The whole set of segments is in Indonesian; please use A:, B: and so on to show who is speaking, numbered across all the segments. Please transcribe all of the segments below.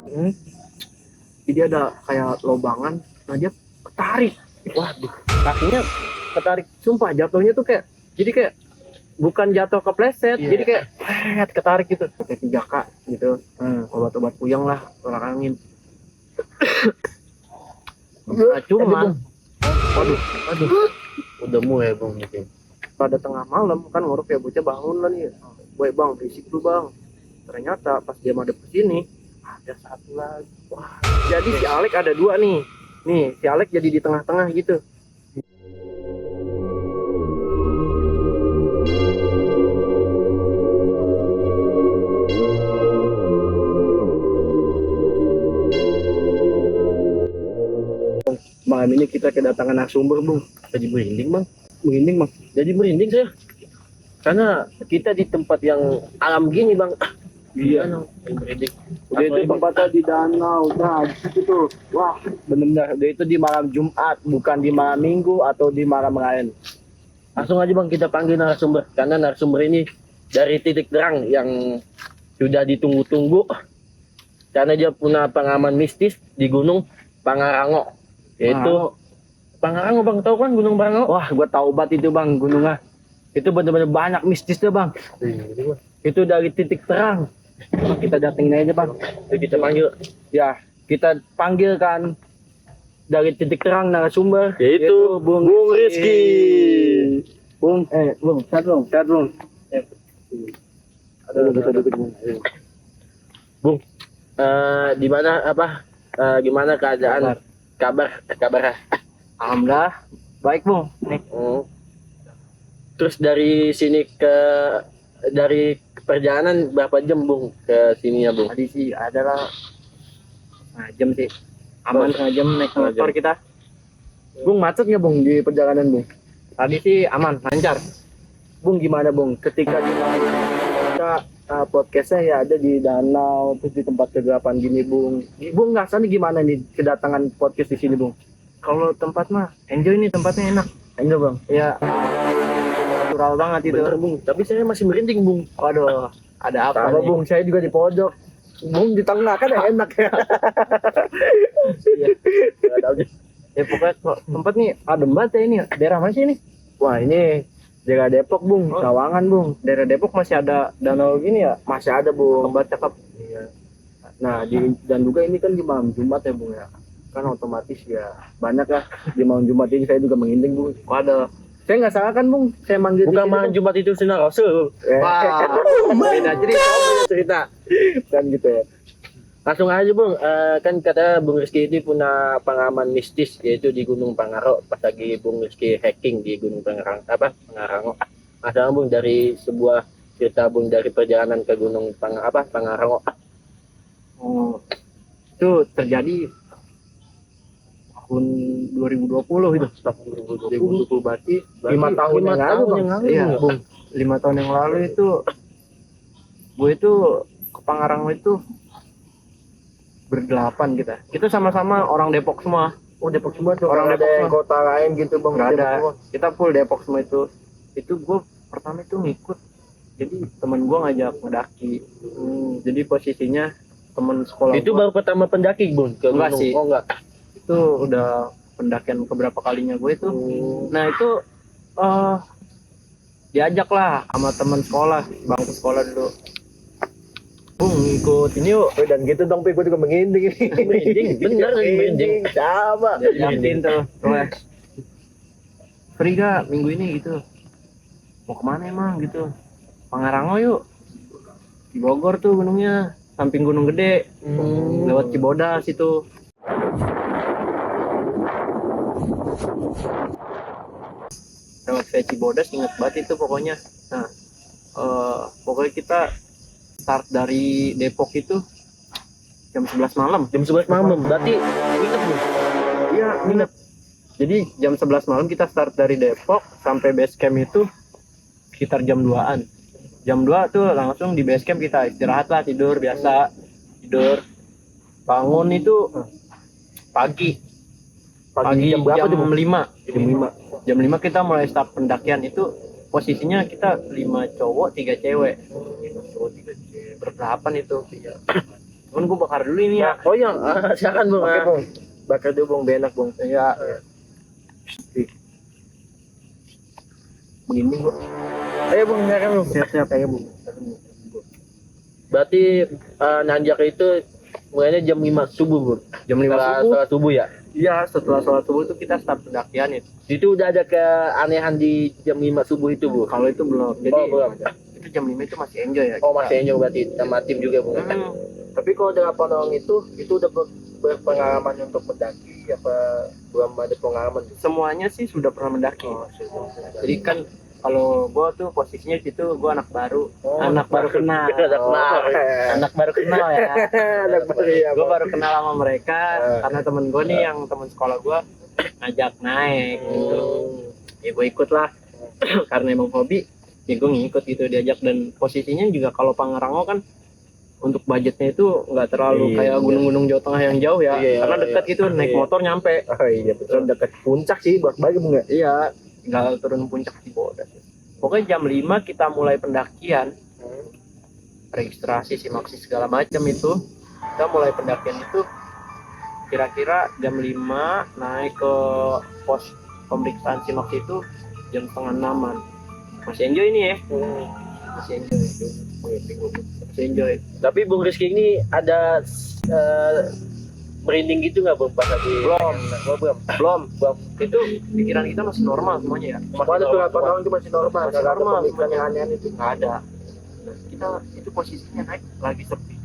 A: Jadi dia ada kayak lobangan, nah dia ketarik. Waduh, kakinya ketarik. Sumpah jatuhnya tuh kayak, jadi kayak bukan jatuh kepleset, jadi kayak ketarik gitu. Kayak 3K gitu. Obat-obat puyeng lah, tolak angin. Nah, cuma, waduh,
B: Udah mulai bang gitu.
A: pada tengah malam kan ngorok ya bocah bangun lah nih. Boy bang, berisik lu bang. Ternyata pas dia madep ke sini ada satu lagi. Wah, jadi si Alek ada dua nih. Nih, si Alek jadi di tengah-tengah gitu. Malam ini kita kedatangan narasumber, Bung.
B: Jadi merinding bang.
A: Merinding, Bang.
B: Jadi merinding saya. Karena kita di tempat yang alam gini bang.
A: Iya.
B: Merinding.
A: Udah itu tempatnya di danau. Nah, di situ tuh. Wah, bener-bener. Udah itu di malam Jumat, bukan di malam Minggu atau di malam lain.
B: Langsung aja bang kita panggil narasumber. Karena narasumber ini dari titik terang yang sudah ditunggu-tunggu. Karena dia punya pengalaman mistis di Gunung Pangarango. Yaitu Pangarango bang, tahu kan Gunung Pangarango?
A: Wah, gua tahu banget itu, Bang, gunungnya. Itu bener-bener banyak mistisnya, Bang. Itu dari titik terang. Kita datengin aja, Bang.
B: Jadi kita panggil.
A: Ya, kita panggilkan dari titik terang narasumber
B: Yaitu Bung Rizky.
A: Bung, sehat Bung. Duduk, Bung.
B: Bung, di mana gimana keadaan? Kabar.
A: Alhamdulillah, baik, Bung. Nih.
B: Terus dari sini dari perjalanan berapa jam Bung ke sini ya Bung?
A: Tadi sih adalah setengah jam sih. Aman setengah jam naik motor kita. Bung, macet nggak Bung di perjalanan Bung? Tadi sih aman, lancar. Bung, gimana Bung? Ketika kita podcastnya ya ada di danau, terus di tempat kegelapan gini Bung. Bung rasanya gimana nih kedatangan podcast di sini Bung? Kalau tempat mah enjoy nih, tempatnya enak. Enjoy Bang. Ya natural banget itu.
B: Bener Bung, tapi saya masih merinding Bung.
A: Waduh, ada apa
B: Sama,
A: Bung? Saya juga di pojok. Bung di tengah kan enak ya.
B: Iya. Nggak tahu deh.
A: Ya pokoknya tempat nih adem banget ya ini. Daerah mana sih ini? Wah, ini daerah Depok Bung, Sawangan Bung. Daerah Depok masih ada danau gini ya? Masih ada Bung. Tempat cakep. Iya. Nah, dan juga ini kan di malam Jumat ya Bung ya. Kan otomatis ya banyak lah di malam Jumat ini saya juga menginting Bung. Waduh. Saya nggak salah kan Bung? Saya manggil
B: Bukan malam Jumat itu sinar rasul.
A: Wah, beda cerita. Kan gitu ya.
B: Langsung aja Bung, kan kata Bung Rizky ini punya pengalaman mistis yaitu di Gunung Pangarango pas lagi Bung Rizky hacking di Gunung Pangarango. Masalah Bung dari sebuah cerita Bung dari perjalanan ke Gunung Pangarango.
A: Oh, itu terjadi tahun 2020 itu. 2020 berarti 5 tahun yang lalu Bang. Iya, Bung. 5 tahun yang lalu itu gue itu ke Pangarango itu berdelapan kita. Kita sama-sama orang Depok semua.
B: Oh Depok semua tuh.
A: Orang Depok semua.
B: Kota lain gitu Bang.
A: Nggak ada. Kita full Depok semua itu. Itu gue pertama itu ngikut. Jadi teman gue ngajak ngedaki. Jadi posisinya teman sekolah.
B: Itu baru pertama pendaki Bung ke
A: Enggak
B: gunung.
A: sih.
B: Oh enggak.
A: Itu udah pendakian keberapa kalinya gue itu. Nah itu diajak lah sama teman sekolah, bangku sekolah dulu. Bung, ikut ini yuk.
B: Dan gitu dong, gue juga merinding ini. Merinding, bener merinding.
A: Coba. Jadi tuh. Free gak minggu ini gitu? Mau kemana emang gitu? Pangarango yuk. Di Bogor tuh gunungnya, samping Gunung Gede. Lewat Cibodas itu. Lewat Cibodas, inget banget itu pokoknya. Nah, pokoknya kita start dari Depok itu jam 11 malam.
B: Jam 11 malam, berarti nginep Bung?
A: Iya, nginep. Jadi jam 11 malam kita start dari Depok sampai base camp itu sekitar jam 2-an. Jam 2 tuh langsung di base camp kita istirahat lah, tidur biasa. Tidur. Bangun itu pagi jam berapa tuh? Jam 5 kita mulai start pendakian itu. Posisinya kita 5 cowok 3 cewek. Berdelapan itu. Cuman gue bakar dulu ini ya.
B: Oh iya, silakan Bung.
A: Oke, Bung.
B: Bakar dulu Bung, benak Bung.
A: Ya. Begini gua.
B: Ayo Bung, silakan Bung.
A: Siap-siap aja, Bung.
B: Berarti nanjak itu mulainya jam 5 subuh Bung.
A: Jam 5 subuh.
B: Setelah subuh ya.
A: Iya, setelah sholat subuh itu kita start pendakian itu.
B: Itu udah ada keanehan di jam 5 subuh itu Bu.
A: Kalau itu belum. Jadi
B: belum.
A: itu jam 5 itu masih enjoy ya.
B: Oh masih enjoy berarti sama tim juga Bung. Tapi kalau dengan Ponorogo itu udah berpengalaman untuk mendaki apa belum ada pengalaman?
A: Semuanya sih sudah pernah mendaki. Jadi kan kalau gua tuh posisinya di situ gua anak baru. Anak baru kenal. Anak baru kenal ya.
B: Anak baru ya.
A: Gua baru kenal sama mereka karena temen gua nih yang temen sekolah gua ngajak naik gitu. Ya gua ikut lah. Karena emang hobi, ya gua ngikut gitu diajak, dan posisinya juga kalau Pangrango kan untuk budgetnya itu nggak terlalu kayak gunung-gunung Jawa Tengah yang jauh ya, karena dekat gitu, naik motor nyampe.
B: Oh iya betul, dekat puncak sih balik Bung ya.
A: Iya, tinggal turun puncak di Bodas. Pokoknya jam 5 kita mulai pendakian, registrasi simaksi segala macam itu. Kita mulai pendakian itu kira-kira jam 5, naik ke pos pemeriksaan simaksi itu jam setengah 6-an. Masih enjoy ini ya. Masih enjoy. Masih enjoy.
B: Tapi Bung Rizky ini ada merinding gitu nggak Bung pas lagi? Belum.
A: Itu pikiran kita masih normal semuanya ya.
B: Masih ada berapa tahun itu masih normal.
A: Masih
B: Nggak ada
A: normal.
B: pemikiran yang aneh itu.
A: Nggak ada. Nah, kita itu posisinya naik lagi sepi.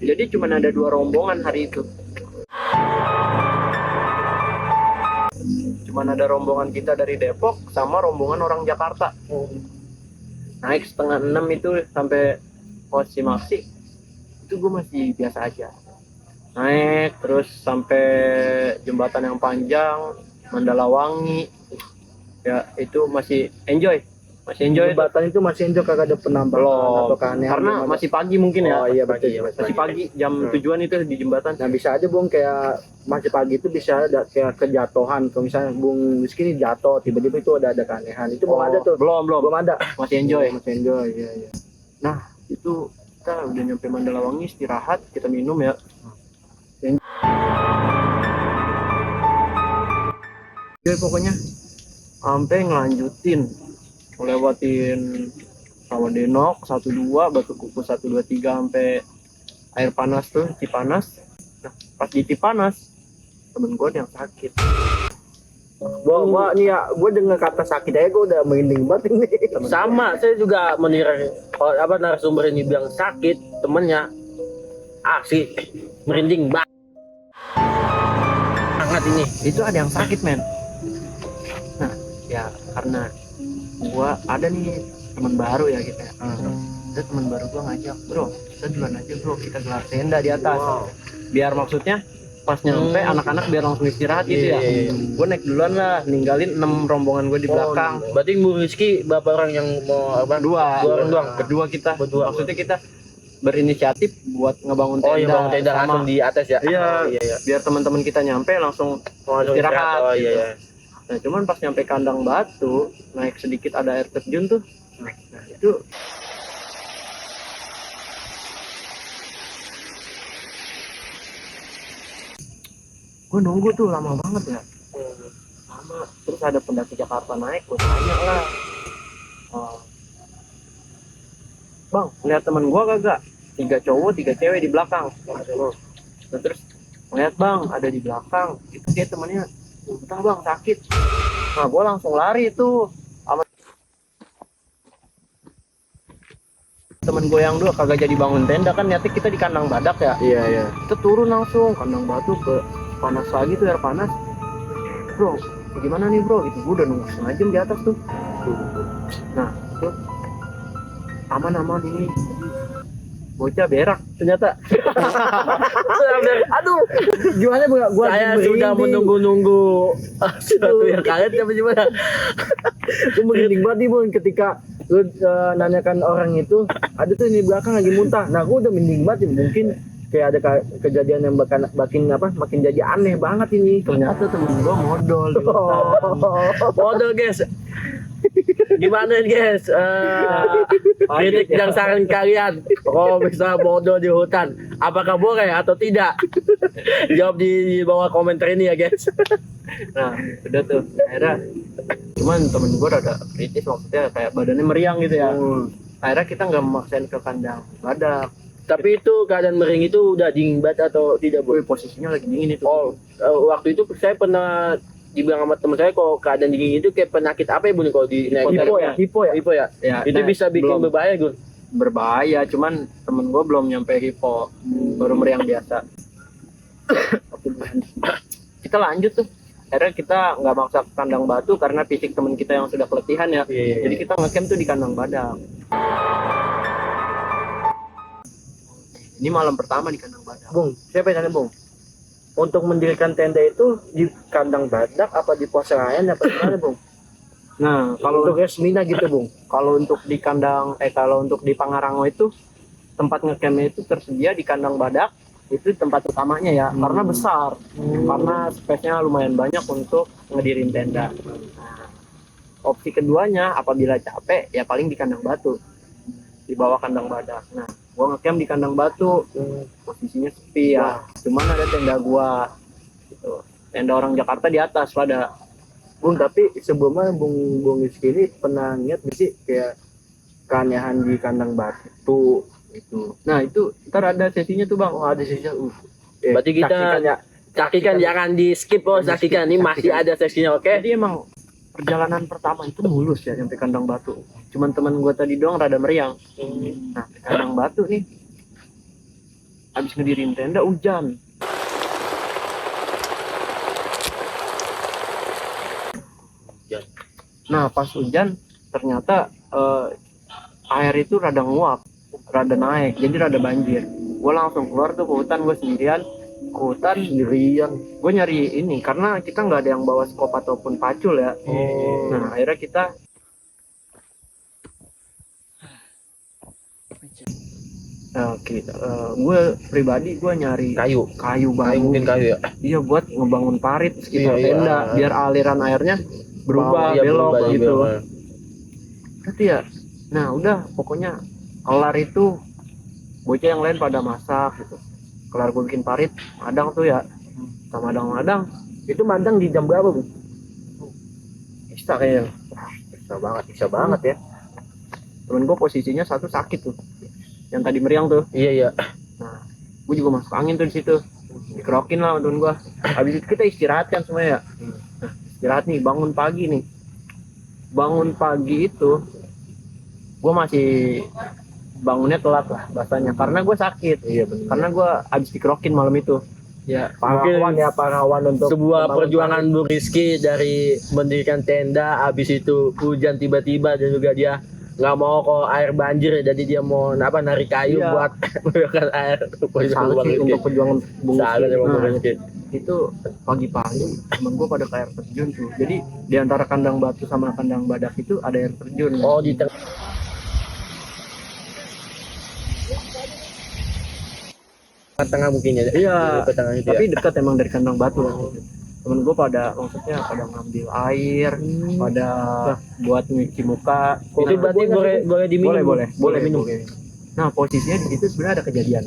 A: Jadi cuma ada 2 rombongan hari itu. Cuman ada rombongan kita dari Depok sama rombongan orang Jakarta. Naik setengah 6 itu sampai pos Simaksi, itu gue masih biasa aja. Naik terus sampai jembatan yang panjang Mandalawangi, ya itu masih enjoy.
B: Jembatan itu masih enjoy, kagak ada penambahan atau keanehan
A: karena masih pagi mungkin ya.
B: Oh iya betul.
A: Masih pagi jam 7-an itu di jembatan.
B: Nah bisa aja Bung, kayak masih pagi itu bisa ada kayak kejatuhan. Kalau misalnya Bung Rizky ini jatuh tiba-tiba itu ada keanehan, itu belum ada tuh. Belum ada.
A: Masih enjoy.
B: Iya.
A: Nah itu kita udah nyampe Mandalawangi, istirahat, kita minum ya. Jadi pokoknya sampai ngelanjutin, ngelewatin Rawadenok 1-2, Batu Kuku 1-2-3 sampai air panas tuh, Cipanas. Nah pas di Cipanas temen gue yang sakit.
B: Gua nih ya, gua dengar kata sakit aja gua udah merinding banget ini. Sama, saya juga mengira narasumber ini bilang sakit, temennya sih merinding banget ini.
A: Itu ada yang sakit men. Nah ya karena gua ada nih teman baru ya gitu ya. Ada teman baru gua ngajak, bro kita duluan aja bro, kita gelar tenda di atas. Biar maksudnya pas nyampe anak-anak biar langsung istirahat gitu ya. Gue naik duluan lah, ninggalin 6 rombongan gue di belakang.
B: Berarti Bu Rizky berapa orang yang mau
A: Dua orang doang.
B: Berdua kita.
A: Maksudnya kita berinisiatif buat ngebangun tenda.
B: Oh iya, bangun tenda langsung di atas ya.
A: Iya. Biar teman-teman kita nyampe langsung istirahat.
B: Oh iya.
A: Nah cuman pas nyampe kandang batu, naik sedikit ada air terjun tuh. Nah itu gue nunggu tuh lama banget ya. Lama. Terus ada pendaki Jakarta naik, gue tanya lah, bang lihat teman gue kagak? 3 cowok 3 cewek di belakang. Nah, terus ngeliat bang ada di belakang, itu dia temennya muntah bang, sakit. Nah gue langsung lari tuh sama temen gue yang 2, kagak jadi bangun tenda kan, niatnya kita di kandang badak ya.
B: Iya.
A: Kita turun langsung kandang batu ke panas lagi tuh, air panas. Bro gimana nih bro, gitu gue udah nunggu setengah jam di atas tuh. Nah terus aman ini bocah berak ternyata.
B: Aduh,
A: Gimana gua
B: saya sudah menunggu-nunggu suatu yang kaget apa gimana?
A: Gue merinding banget nih Bun ketika lu nanyakan orang itu, ada tuh di belakang lagi muntah. Nah gue udah merinding banget nih. Mungkin kayak ada kejadian yang makin jadi aneh banget ini. Ternyata temen gue modal.
B: Modal guys. Gimana nih guys? Kritik
A: ya.
B: dan saran kalian kalau bisa bodoh di hutan, apakah boleh atau tidak? Jawab di bawah komentar ini ya guys.
A: Nah udah tuh akhirnya, cuman temen gue rada kritis, maksudnya kayak badannya meriang gitu ya. Akhirnya kita nggak memaksain ke kandang badak.
B: Tapi itu keadaan mering itu udah dingin banget atau tidak bu?
A: Wih, posisinya lagi dingin itu.
B: Oh, waktu itu saya pernah dibilang sama teman saya kalau keadaan dingin itu kayak penyakit apa ya bu nih kalau di
A: Hipo ya, hipo ya.
B: Hipo ya.
A: Ya,
B: Itu
A: nah,
B: bisa bikin
A: belum
B: berbahaya Gun.
A: berbahaya, cuman temen gue belum nyampe hipo, baru meriang biasa. Kita lanjut tuh. Akhirnya kita nggak maksa ke kandang batu karena fisik temen kita yang sudah keletihan ya.
B: Iya.
A: Jadi kita ngecamp tuh di kandang badak. Ini malam pertama di kandang badak.
B: Bung, siapa yang tanya Bung? Untuk mendirikan tenda itu di kandang badak apa di pos lain apa di mana Bung?
A: Nah, kalau
B: Untuk resminya gitu Bung.
A: kalau untuk di kandang kalau untuk di Pangarango itu tempat ngecampnya itu tersedia di kandang badak, itu tempat utamanya ya, karena besar, karena space-nya lumayan banyak untuk ngedirin tenda. Nah, opsi keduanya apabila capek ya paling di kandang batu, di bawah kandang badak. Nah, gua ngecamp di kandang batu, posisinya sepi ya, cuman ada tenda gua gitu. Tenda orang Jakarta di atas pada.
B: Bung, tapi sebelumnya Bung Rizky ini pernah lihat nggak sih kayak keanehan di kandang batu itu?
A: Nah itu ntar ada sesinya tuh bang.
B: Oh, ada sisinya.
C: Berarti kita
B: Saksikan ya.
C: saksikan jangan di skip oh, saksikan ini masih ada seksinya oke.
A: Jadi emang perjalanan pertama itu mulus ya sampai kandang batu. Cuman teman gua tadi doang rada meriang. Nah di kandang batu nih, habis ngedirin tenda hujan. Nah pas hujan ternyata air itu rada nguap, rada naik, jadi rada banjir. Gue langsung keluar tuh ke hutan, gue sendirian ke hutan sendirian. Gue nyari ini karena kita nggak ada yang bawa skop ataupun pacul ya. Nah akhirnya kita gue pribadi gue nyari
C: Kayu.
A: kayu
C: Kayu
A: bambu.
C: mungkin kayu ya.
A: Iya buat ngebangun parit sekitar
C: Iya, iya.
A: tenda biar aliran airnya berubah,
C: Iya,
A: belok
C: berubah,
A: gitu.
C: berubah.
A: Tapi ya, nah udah pokoknya kelar itu bocah yang lain pada masak gitu. Kelar gue bikin parit, madang tuh ya, sama madang-madang.
B: Itu madang di jam berapa Bung?
A: Bisa kayaknya.
B: Bisa banget ya.
A: Temen gue posisinya satu sakit tuh, yang tadi meriang tuh.
C: Iya iya.
A: Nah, gue juga masuk angin tuh di situ. Dikerokin lah sama temen gue. Habis itu kita istirahat kan semua ya. Nah, istirahat nih, bangun pagi nih. Bangun pagi itu, gue masih bangunnya telat lah bahasanya. Karena gue sakit.
B: Iya benar.
A: Karena gue habis dikerokin malam itu.
C: Ya,
B: Pahlawan ya, pahlawan untuk
C: sebuah
B: membangun
C: perjuangan Bung Rizky dari mendirikan tenda, habis itu hujan tiba-tiba dan juga dia nggak mau kalau air banjir, jadi dia mau narik kayu
A: Iya.
C: buat mengeluarkan air.
A: Salut sih untuk perjuangan Bung
C: Salah
A: Rizky.
C: sama Bung
A: Nah,
C: Rizky.
A: itu pagi-pagi temen gue pada ke air terjun tuh. Jadi di antara kandang batu sama kandang badak itu ada air terjun.
C: Oh di tengah. Tengah mungkin ya.
A: Iya.
C: Ke tengah itu
A: Tapi
C: ya.
A: dekat emang dari kandang batu kan. Temen gue pada maksudnya pada ngambil air, pada buat nyuci muka.
C: Itu berarti boleh diminum.
A: boleh minum. Nah posisinya di situ sebenarnya ada kejadian.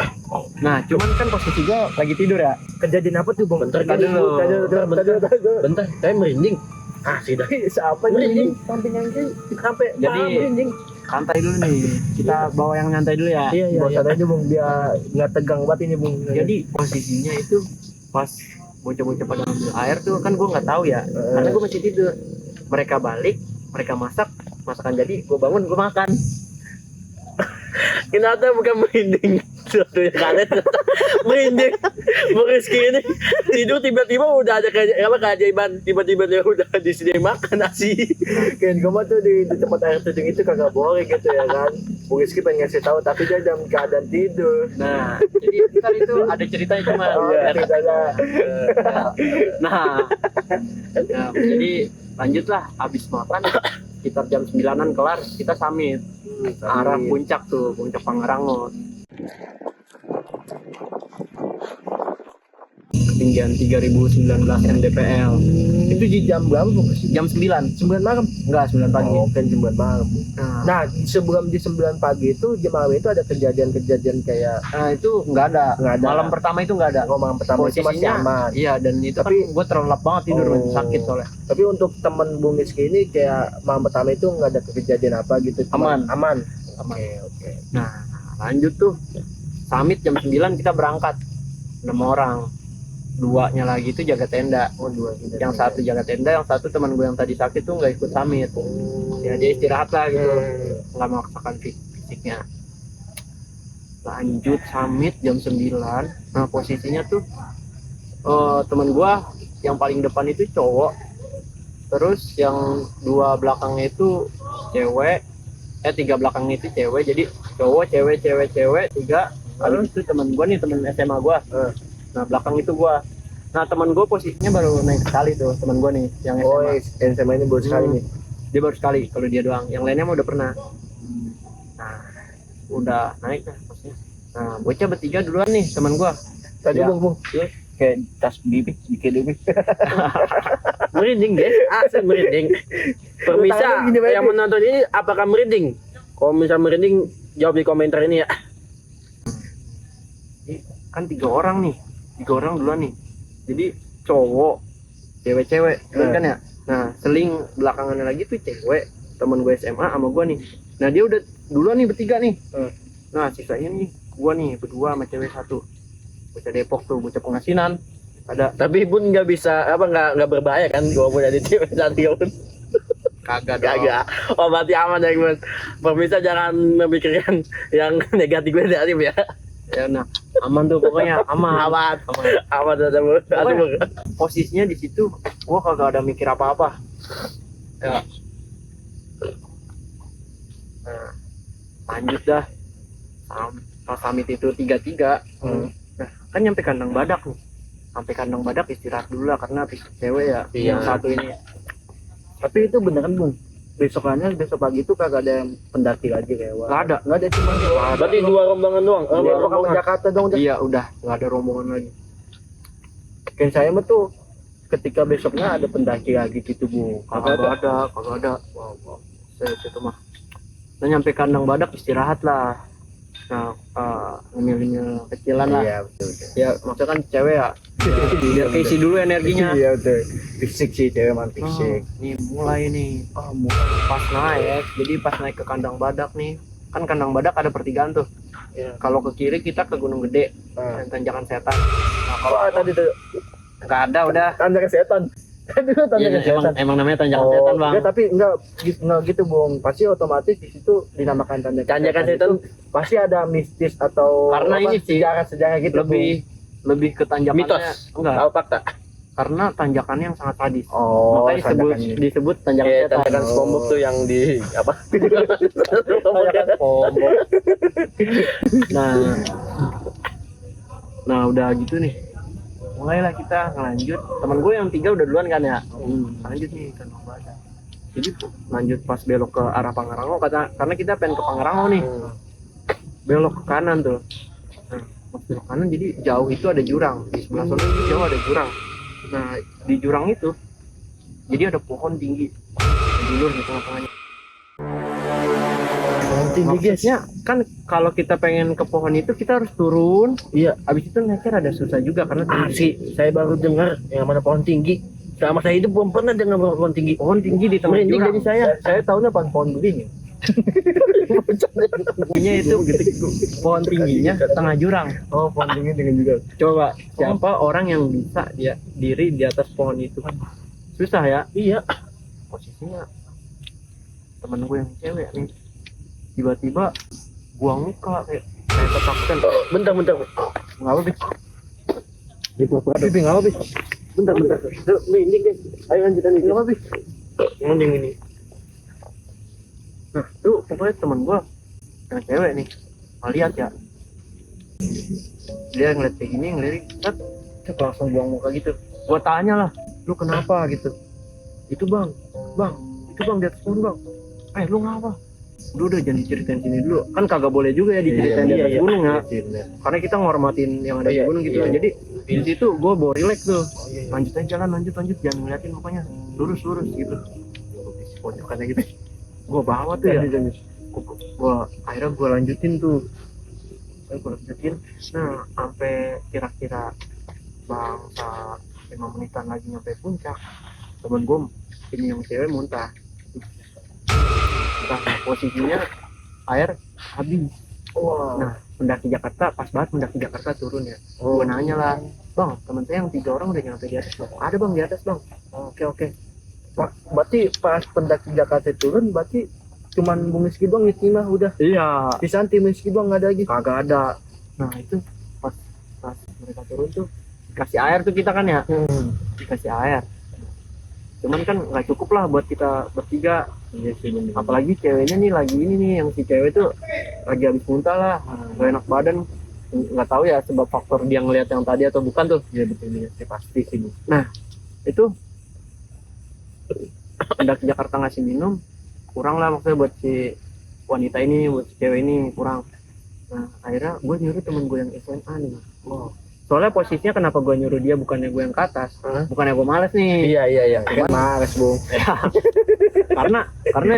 A: Nah cuman kan posisi gue lagi tidur ya.
B: kejadian apa tuh Bung?
C: Bentar,
B: Tadi
A: dulu.
C: Bentar, saya merinding. Ah, sudah.
B: Siapa
C: Merinding.
B: ini? Samping yang sampai
A: Jadi
B: merinding.
A: santai dulu nih. Kita bawa yang nyantai dulu ya.
C: Iya, iya, iya.
B: Bosan aja Bung, dia nggak tegang banget ini Bung.
A: Jadi posisinya itu pas bocah-bocah pada ngambil air tuh kan gue nggak tahu ya. Karena gue masih tidur. Mereka balik, mereka masak, masakan jadi, gue bangun, gue makan.
C: Kenapa bukan merinding? Suatu yang kaget. Merinding. Bung Rizky ini tidur tiba-tiba udah ada keajaiban. Tiba-tiba dia udah disediain makan nasi.
B: Kan gue tuh di tempat air terjun itu kagak boleh gitu ya kan. Bung Rizky pengen ngasih tahu tapi dia dalam keadaan tidur.
A: Nah, jadi ntar itu ada ceritanya cuma.
B: Ceritanya.
A: Nah, jadi lanjutlah habis makan sekitar jam 9-an kelar kita summit arah puncak tuh, puncak Pangarango. ketinggian 3019 mdpl.
B: Itu di jam berapa Bung?
A: Jam 9.
B: 9 malam.
A: Enggak, 9 pagi.
B: Oh, kan 9 malam.
A: Nah,
B: Nah, sebelum di 9 pagi itu jam malam itu ada kejadian-kejadian kayak
A: itu nggak ada.
B: Nggak ada.
A: Malam pertama itu nggak ada.
B: oh, malam pertama itu masih aman.
A: Iya, dan itu
B: Tapi-
A: kan gue terlelap banget tidur,
B: Oh.
A: sakit soalnya.
B: Tapi untuk teman Bung Rizky ini kayak malam pertama itu nggak ada kejadian apa gitu. Cuma
A: Aman.
B: Oke, oke.
A: Nah, lanjut tuh. Summit jam 9 kita berangkat. 6 orang. 2-nya lagi itu jaga tenda.
B: Oh, dua.
A: Yang satu jaga tenda, yang satu teman gue yang tadi sakit tuh nggak ikut summit. Ya dia istirahat lah gitu, nggak memaksakan fisiknya. Lanjut summit jam 9. Nah posisinya tuh teman gue yang paling depan itu cowok, terus yang 2 belakangnya itu cewek, 3 belakangnya itu cewek. Jadi cowok, cewek, 3. Lalu itu teman gue nih, teman SMA gue. Nah belakang itu gue. Nah teman gue posisinya baru naik sekali tuh, teman gue nih yang SMA.
B: Oh, SMA ini baru sekali nih.
A: Dia baru sekali, kalau dia doang. Yang lainnya mah udah pernah. Nah, udah naik lah maksudnya. Nah, bocah bertiga duluan nih teman gua.
B: Tadi
A: Ya.
B: Bung, kayak tas bibit dikit dulu.
C: Merinding deh, asli merinding. Pemirsa
B: Tangannya gini banget
C: yang
B: nih.
C: menonton ini apakah merinding? Kalau misal merinding, jawab di komentar ini ya.
A: Kan 3 orang nih. 3 orang duluan nih. Jadi cowok, cewek-cewek, kan ya. Nah, seling belakangannya lagi tuh cewek, teman gue SMA sama gua nih. Nah, dia udah duluan nih bertiga nih. Nah, sisanya nih gua nih berdua sama cewek 1. Bocah Depok tuh, bocah Pengasinan. Ada
C: Tapi pun nggak bisa nggak berbahaya kan kalau punya di cewek cantik pun.
A: kagak dong.
C: Kagak. Oh berarti aman ya Gun. Pemirsa jangan memikirkan yang negatif ya.
A: Ya, nah, aman tuh pokoknya, aman.
C: Aman.
A: Aman.
C: Aman ada
A: Posisinya di situ gua kagak ada mikir apa-apa. Ya. Nah, lanjut dah. Pas summit itu 3-3. Nah, kan nyampe kandang badak nih. Sampai kandang badak istirahat dulu lah karena fisik cewek ya.
C: Iya.
A: Yang satu ini.
B: Tapi itu beneran Bung. besok pagi itu kagak ada yang pendaki lagi kayak wah.
A: Nggak ada.
B: Nggak ada cuma
C: Berarti 2 rombongan doang.
B: Dua
C: Rombongan
B: rombongan Jakarta dong udah.
A: Iya, udah nggak ada rombongan lagi.
B: Kayak saya mah tuh ketika besoknya ada pendaki lagi gitu Bu.
A: Kagak ada. Wow. Itu mah. Nah, nyampe kandang badak istirahat lah. Nah, ngemil-ngemil kecilan lah.
B: Iya betul.
A: Ya, maksudnya kan cewek ya. Biar keisi dulu energinya.
B: Iya betul. Fisik sih cewek man fisik.
A: Nih mulai nih. Pas naik, jadi pas naik ke kandang badak nih. Kan kandang badak ada pertigaan tuh.
B: Iya.
A: Kalau ke kiri kita ke Gunung Gede,
B: Ah.
A: tanjakan setan. Nah, kalau
B: Oh tadi tuh
A: nggak ada udah.
B: tanda setan. Tadi tuh tanda
A: Iya,
B: setan.
A: emang namanya tanjakan
B: Oh,
A: setan, Bang.
B: enggak, tapi enggak gitu Bung. Pasti otomatis di situ dinamakan
C: Tanjakan setan.
B: itu pasti ada mistis atau
A: Karena ini sih,
B: sejarah gitu
A: lebih ke tanjakannya.
C: Mitos.
A: Enggak,
C: Tahu fakta.
A: karena tanjakannya yang sangat sadis.
B: Bung. Oh,
A: Makanya disebut tanjakan
C: Kayak
A: setan.
C: tanjakan SpongeBob tuh yang di apa?
B: tanjakan pombok.
A: Nah udah gitu nih, mulailah kita ngelanjut. Teman gue yang 3 udah duluan kan ya. Lanjut nih ke Kandang Badak. Jadi lanjut pas belok ke arah Pangrango, karena kita pengen ke Pangrango nih. Belok ke kanan tuh. Nah, pas belok kanan jadi jauh itu ada jurang. Di sebelah sana itu jauh ada jurang. Nah di jurang itu jadi ada pohon tinggi, dulur di tengah-tengahnya.
B: Tinggi guys.
A: Maksudnya kan kalau kita pengen ke pohon itu kita harus turun.
B: Iya,
A: Abis itu naiknya rada susah juga karena tinggi.
B: asli. Saya baru dengar yang mana pohon tinggi. Selama saya hidup belum pernah dengar pohon tinggi.
A: Pohon tinggi di tengah
B: Merinding
A: jurang.
B: jadi saya tahunya pohon beringin.
A: Tingginya itu pohon tingginya tengah jurang.
B: Oh, pohon beringin dengan juga.
A: Coba siapa orang yang bisa dia diri di atas pohon itu? Susah ya.
B: Iya.
A: Posisinya temen gue yang cewek nih tiba-tiba buang muka kayak ketakutan.
C: Bentar.
A: Nggak apa bis.
B: Tapi nggak apa bis.
C: Bentar. Merinding guys. Ayo lanjutan ini.
A: Nggak apa bis. Ngunding ini. Nah tuh pokoknya temen gue yang cewek nih ngeliat ya. Dia ngeliat kayak gini, ngelirik, set langsung buang muka gitu. Gua tanya lah, lu kenapa gitu? Itu bang, di atas pohon bang. Lu ngapa? udah jangan diceritain sini dulu, kan kagak boleh juga ya diceritain di atas gunung ya, karena kita ngormatin yang ada di gunung gitu ya. Jadi di situ gue bawa relax tuh, lanjut aja jalan, lanjut jangan ngeliatin pokoknya lurus gitu, pojokannya gitu gue bawa tuh ya. Akhirnya gue lanjutin tuh, nah sampai kira-kira bangsa 5 menitan lagi nyampe puncak, temen gue ini yang cewek muntah. Nah, posisinya air habis. Nah, pendaki Jakarta pas banget, pendaki Jakarta turun ya. Gue nanya lah, bang, temen saya yang 3 orang udah nyampe di atas bang. Ada bang di atas bang. Oke. Berarti pas pendaki Jakarta turun, berarti cuman Bung Rizky doang ngisi mah udah. Iya. Di Santi Rizky doang nggak ada lagi. Kagak ada. Nah itu pas mereka turun tuh dikasih air tuh kita kan ya. Dikasih air. Cuman kan nggak cukup lah buat kita bertiga. Iya sih, apalagi ceweknya nih lagi ini nih, yang si cewek tuh lagi habis muntah lah, gak enak badan, nggak tahu ya sebab faktor dia ngeliat yang tadi atau bukan tuh. Iya betul sih, pasti sih. Nah itu pendaki Jakarta ngasih minum kurang lah, maksudnya buat si wanita ini, buat si cewek ini kurang. Nah akhirnya gue nyuruh temen gue yang SMA nih. Soalnya posisinya kenapa gue nyuruh dia, bukannya gue yang ke atas, bukannya gue males nih. Iya. Kan males Bung. karena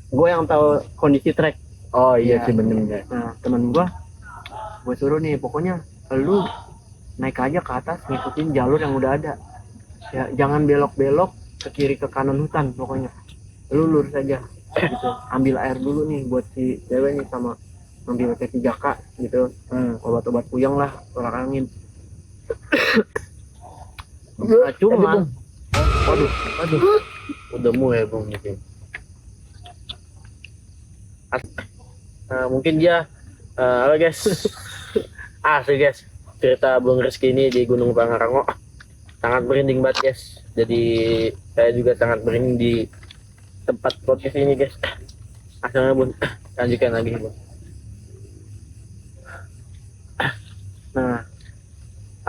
A: gue yang tahu kondisi trek. Oh iya sih bener. Nah temen gue suruh nih, pokoknya lu naik aja ke atas, ngikutin jalur yang udah ada. Ya jangan belok-belok ke kiri ke kanan hutan, pokoknya lu lurus aja. Gitu. Ambil air dulu nih buat si cewek nih, sama ambil P3K gitu, obat-obat puyeng lah, tolak angin. Nah, cuman waduh
C: udah mulai Bung gitu. Mungkin dia apa guys, asli guys, cerita Bung Rizky ini di Gunung Pangarango sangat merinding banget guys. Jadi saya juga sangat merinding di tempat podcast ini guys. Asalnya Bun, lanjutkan lagi Bun.
A: Nah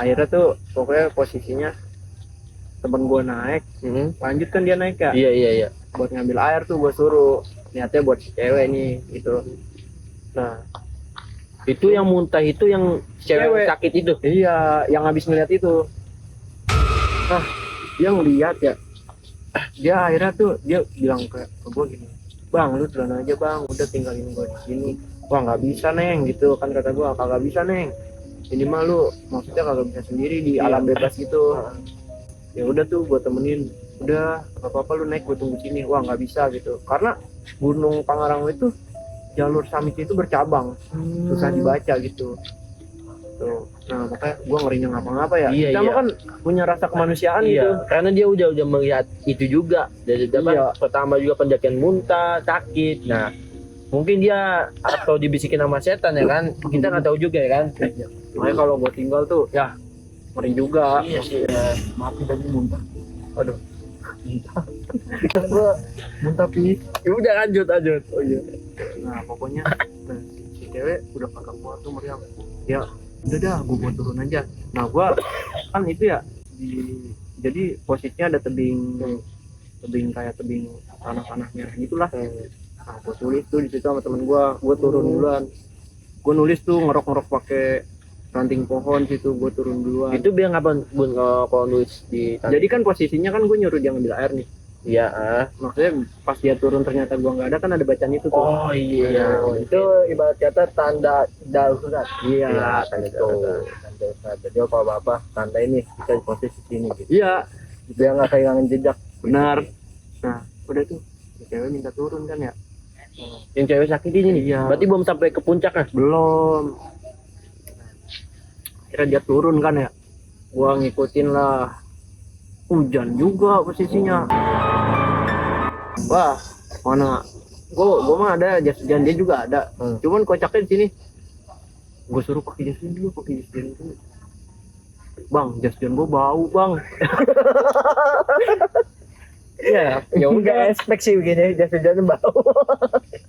A: akhirnya tuh pokoknya posisinya temen gue naik, lanjut kan dia naik ya.
C: Iya.
A: Buat ngambil air tuh gue suruh, niatnya buat si cewek nih gitu. Nah
C: itu yang muntah itu yang cewek sakit itu.
A: Iya, yang habis ngeliat itu. Nah dia ngeliat ya, dia akhirnya tuh dia bilang ke gue gini, bang lu duluan aja bang, udah tinggalin gue di sini. Wah nggak bisa neng gitu kan, kata gue kagak bisa neng, ini mah lu maksudnya kagak bisa sendiri di alam bebas gitu. Ya udah tuh gue temenin, udah nggak apa-apa lu naik, gue tunggu sini. Wah nggak bisa gitu, karena Gunung Pangarango itu jalur summit itu bercabang, susah dibaca gitu tuh. Nah makanya gue ngerinya ngapa-ngapa ya. Kita mah kan punya rasa kemanusiaan gitu,
C: karena dia udah melihat itu juga dari pertama juga pendakian muntah sakit. Nah mungkin dia atau dibisikin sama setan ya kan, kita nggak tahu juga ya kan.
A: Makanya kalau gue tinggal tuh ya ngeri juga.
C: Iya sih.
A: Maaf tadi muntah. Aduh. Gue muntah pi.
C: Ya udah lanjut.
A: Oh iya. Nah pokoknya si cewek udah kagak kuat tuh meriang. Ya udah dah, gue buat turun aja. Nah gue kan itu ya jadi posisinya ada tebing kayak tebing tanah merah gitulah. Nah gue tulis tuh di situ sama temen gue turun duluan. Gue nulis tuh ngerok pakai ranting pohon situ, gue turun duluan.
C: Itu biar ngapain Bun kalau nulis di
A: jadi kan posisinya kan gue nyuruh dia ngambil air nih.
C: Iya.
A: Maksudnya pas dia turun ternyata gue nggak ada, kan ada bacaan itu tuh.
C: Oh iya.
A: Itu ibarat kata tanda darurat.
C: Iya, tanda darurat.
A: Jadi apa tanda ini kita di posisi sini gitu. Iya. Biar nggak kehilangan jejak. Benar. Nah udah tuh si cewek minta turun kan ya.
C: Yang cewek sakit ini nih.
A: Iya.
C: Berarti belum sampai ke puncak kan?
A: Belum. Akhirnya dia turun kan ya, gua ngikutin lah. Hujan juga posisinya. Wah mana gua mah ada jas hujan, dia juga ada. Cuman kocaknya di sini gua suruh pakai jas hujan dulu. Bang, jas hujan gua bau bang. Ya udah ekspektasi begini, jas hujan bau.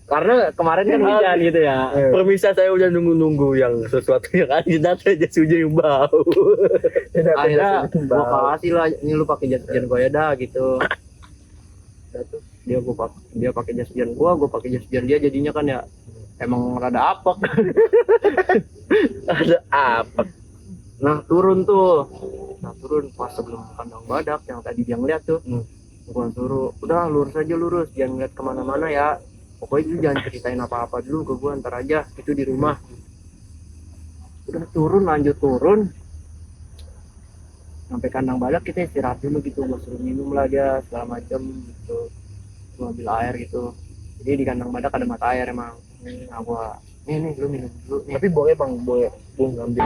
A: Karena kemarin kan hujan gitu ya.
C: Permisa, saya udah nunggu yang sesuatu yang ada aja sudah yang bau.
A: Akhirnya gua kasih lah, ini lu pakai jas hujan gua ya dah gitu. Udah tuh dia pakai jas hujan gue pakai jas hujan dia, jadinya kan ya emang rada apek.
C: Ada apa?
A: Nah turun pas sebelum kandang badak yang tadi dia ngeliat tuh. Gua suruh udah lurus aja, jangan ngeliat kemana-mana ya, pokoknya lu jangan ceritain apa-apa dulu ke gua, ntar aja itu di rumah. Udah lanjut turun sampai kandang badak, kita istirahat dulu gitu, gua suruh minum lah dia segala macem gitu, gua ambil air gitu. Jadi di kandang badak ada mata air emang. Nah gua nih lu minum dulu nih.
B: Tapi boleh Bung ngambil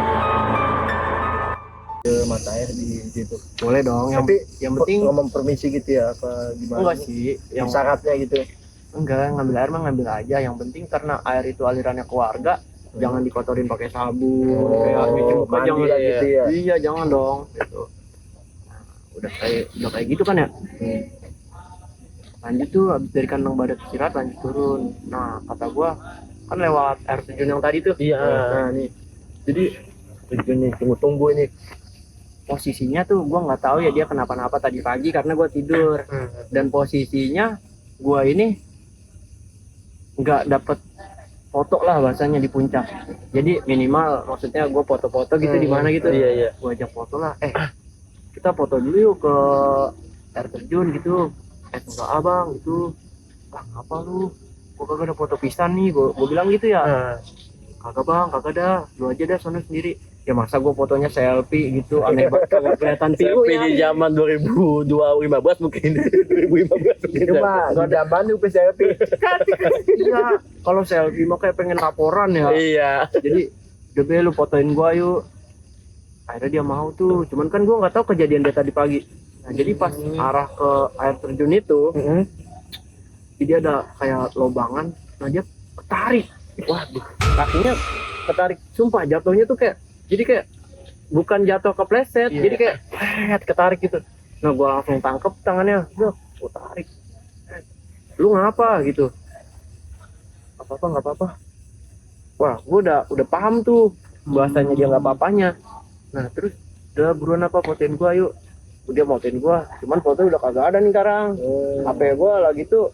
B: ke mata air di situ.
A: Boleh dong,
B: Tapi
A: yang penting
B: ngomong permisi gitu ya apa gimana?
A: enggak sih,
B: Yang syaratnya gitu.
A: enggak, ngambil air mah ngambil aja, yang penting karena air itu alirannya ke warga, jangan dikotorin pakai sabun, kayak nyuci muka
B: mandi
A: jangan
B: lah gitu ya.
A: Iya jangan dong gitu. Nah, udah kayak gitu kan ya. Lanjut tuh habis dari kandang badak istirahat lanjut turun. Nah kata gua kan lewat air terjun yang tadi tuh.
B: Iya.
A: Nah nih, jadi
B: Ini tunggu ini.
A: posisinya tuh gua nggak tahu ya dia kenapa-napa tadi pagi karena gua tidur, dan posisinya gua ini nggak dapet foto lah bahasanya di puncak. Jadi minimal maksudnya gua foto-foto gitu di mana gitu.
B: Iya.
A: Gua ajak foto lah, kita foto dulu yuk ke air terjun gitu. Enggak abang gitu, ngapa lu, gua kagak ada foto pisan nih, gua bilang gitu ya. Kagak bang, kagak dah, lu aja dah sono sendiri. Ya masa gua fotonya selfie gitu, aneh banget, kagak kelihatan view
C: Tapi
A: ya.
C: di zaman 2015 mungkin. 2015 mungkin.
B: Itu mah di zaman itu selfie.
A: Iya, kalau selfie mah kayak pengen laporan ya.
C: Iya.
A: Jadi udah be lu fotoin gua yuk. Akhirnya dia mau tuh, cuman kan gua nggak tahu kejadian dia tadi pagi. Nah jadi pas arah ke air terjun itu, dia ada kayak lobangan, nah dia ketarik. Waduh, kakinya ketarik, sumpah jatuhnya tuh kayak, jadi kayak bukan jatuh kepleset, jadi kayak ketarik gitu. Nah gua langsung tangkep tangannya, gua tarik. Lu ngapa gitu? Nggak apa-apa. Wah, gua udah paham tuh bahasanya dia nggak apa-apanya. Nah terus udah buruan apa, fotoin gua yuk. Dia fotoin gua, cuman foto udah kagak ada nih sekarang. HP gua lagi tuh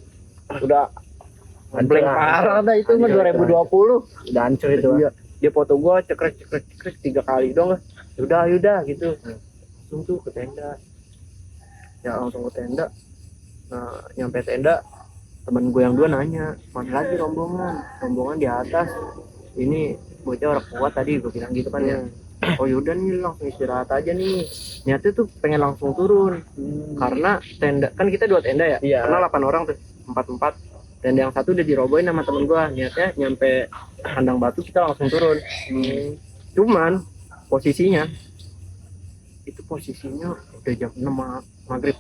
A: udah blank parah dah, itu mah 2020.
B: Udah hancur itu.
A: Iya. Dia foto gua cekrek 3 kali dong lah. Yaudah gitu. Langsung tuh ke tenda. Ya langsung ke tenda. Nah, nyampe tenda, temen gue yang dua nanya, mana lagi rombongan? Rombongan di atas. Ini bocah orang kuat tadi, gue bilang gitu kan ya. Oh yaudah nih langsung istirahat aja nih. Niatnya tuh pengen langsung turun. Karena tenda, kan kita 2 tenda ya.
B: Iya.
A: Karena 8 orang tuh, 4-4. Tenda yang satu udah dirobohin sama temen gua. Niatnya nyampe kandang batu kita langsung turun. Cuman posisinya udah jam 6 maghrib.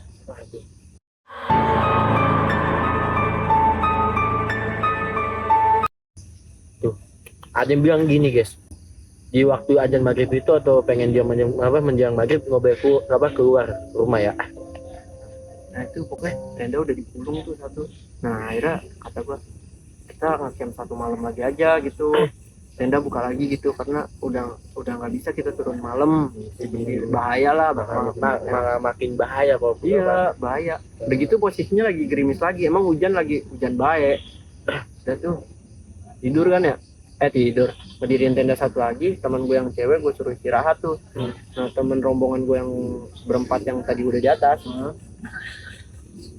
C: Tuh. Ada yang bilang gini, guys. Di waktu azan maghrib itu atau pengen dia menjelang maghrib keluar rumah ya.
A: Nah itu pokoknya tenda udah dikurung tuh satu. Nah akhirnya kata gua, kita nge-camp 1 malam lagi aja gitu. Tenda buka lagi gitu karena udah nggak bisa kita turun malam. Jadi bahaya lah,
C: Malah makin bahaya kalau
A: iya bahaya. Begitu posisinya lagi gerimis lagi, emang hujan baik. Dan tuh tidur kan ya, tidur berdiriin tenda satu lagi. Teman gue yang cewek gue suruh istirahat tuh. Nah temen rombongan gue yang berempat yang tadi udah di atas,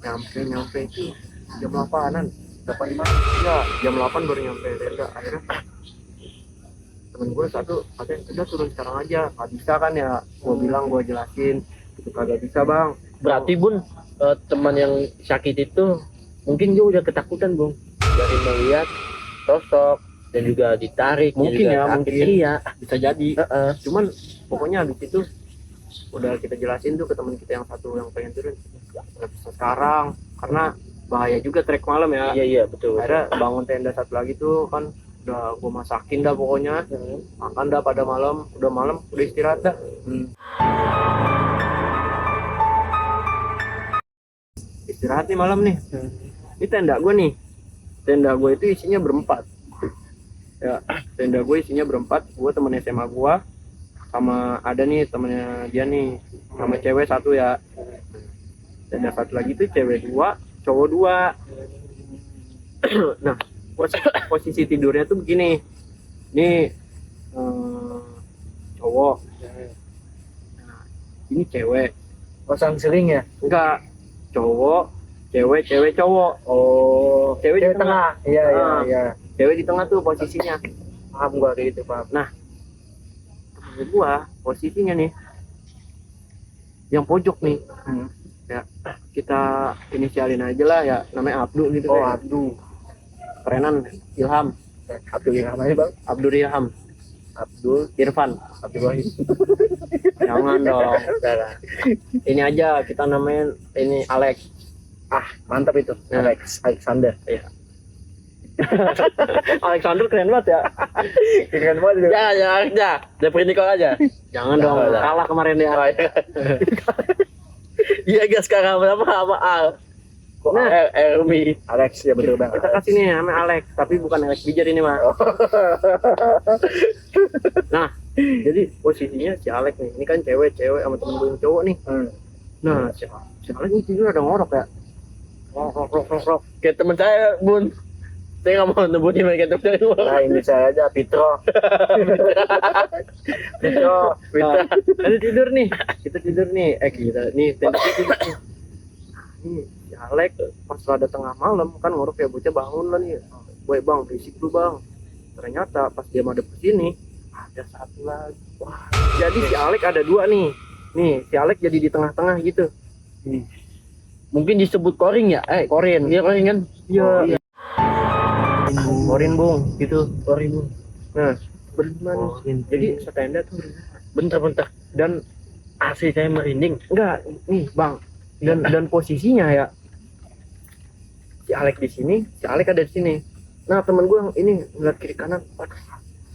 A: nyampe itu jam 8-an, 8 ya jam 8 baru nyampe tenda. Akhirnya temen gue satu katanya udah turun sekarang aja, nggak bisa kan ya. Gue bilang, gue jelasin itu kagak bisa bang.
C: Berarti Bun, teman yang sakit itu mungkin dia udah ketakutan Bung dari melihat sosok dan juga ditarik.
A: Mungkin
C: juga
A: ya,
C: sakit.
A: mungkin.
C: Iya.
A: Bisa jadi. Cuman pokoknya habis itu udah kita jelasin tuh ke teman kita yang satu yang pengen turun, nggak bisa sekarang karena bahaya juga trek malam ya.
C: Iya betul.
A: Akhirnya bangun tenda satu lagi tuh kan, udah gue masakin dah pokoknya, makan dah pada malam, udah istirahat dah. Istirahat nih malam nih. Ini tenda gue itu isinya berempat ya. Tenda gue isinya berempat, gue temen SMA gue sama ada nih temennya dia nih, sama cewek satu ya. Tenda satu lagi tuh cewek 2 cowok 2. Nah, posisi tidurnya tuh begini. Ini cowok. Nah, ini cewek.
C: Pasang sering ya.
A: Enggak, cowok, cewek, cowok.
C: Oh,
A: Cewek di
C: cewek tengah. Iya, iya,
A: Ah.
C: iya.
A: Cewek di tengah tuh posisinya.
C: Paham gua kayak gitu, paham.
A: Temen gua posisinya nih yang pojok nih. Ya, kita inisialin aja lah ya, namanya Abdu gitu.
C: Oh,
A: kayak.
C: Abdu.
A: Kerenan Ilham,
C: Abdul yang namanya, Bang.
A: Abdul Ilham,
C: Abdul
A: Irfan.
C: Abdul Wahid.
A: Jangan dong. Ini aja kita namain ini Alex.
C: Mantap itu.
A: Nah.
C: Alexander.
A: Iya. Alexander keren banget ya.
C: Keren banget itu. Ya, aja. Udah Nikol aja.
A: Jangan dong,
C: Udah.
A: kalah kemarin dia.
C: Oh, iya. Iya guys, sekarang berapa sama Al? Kok
A: Nah.
C: Ermi Alex ya betul banget.
A: Kita kasih nih namanya Alex, tapi bukan Alex Bijar ini mah. Nah, jadi posisinya si Alex nih, ini kan cewek sama temen gue yang cowok nih. Nah, si Alex ini tidur ada ngorok ya. Rok.
C: Kayak teman saya, Bun. Saya nggak mau nebutin mereka teman saya. Nah, ini saya aja Pitro. Pitro.
A: Nah, ada tidur nih, kita tidur nih. Kita nih tendanya tidur nih. Nih, si Alex pas ada tengah malam kan ngorok ya, bocah bangun lah nih. Boy bang, berisik lu bang. Ternyata pas dia madep ke sini ada satu lagi. Wah, jadi si Alex ada 2 nih. Nih, si Alex jadi di tengah-tengah gitu.
B: Mungkin disebut koring ya?
A: Korin.
B: Iya koring kan?
A: Iya. Korin bung, gitu.
B: Koring Bung.
A: Nah, berlima nih.
B: Korin.
A: Jadi setenda tuh berlima.
B: Bentar.
A: Dan
B: Asli saya merinding.
A: enggak, nih bang. Dan posisinya ya, si Alex di sini, si Alex ada di sini. Nah temen gue yang ini ngeliat kiri kanan. Waduh.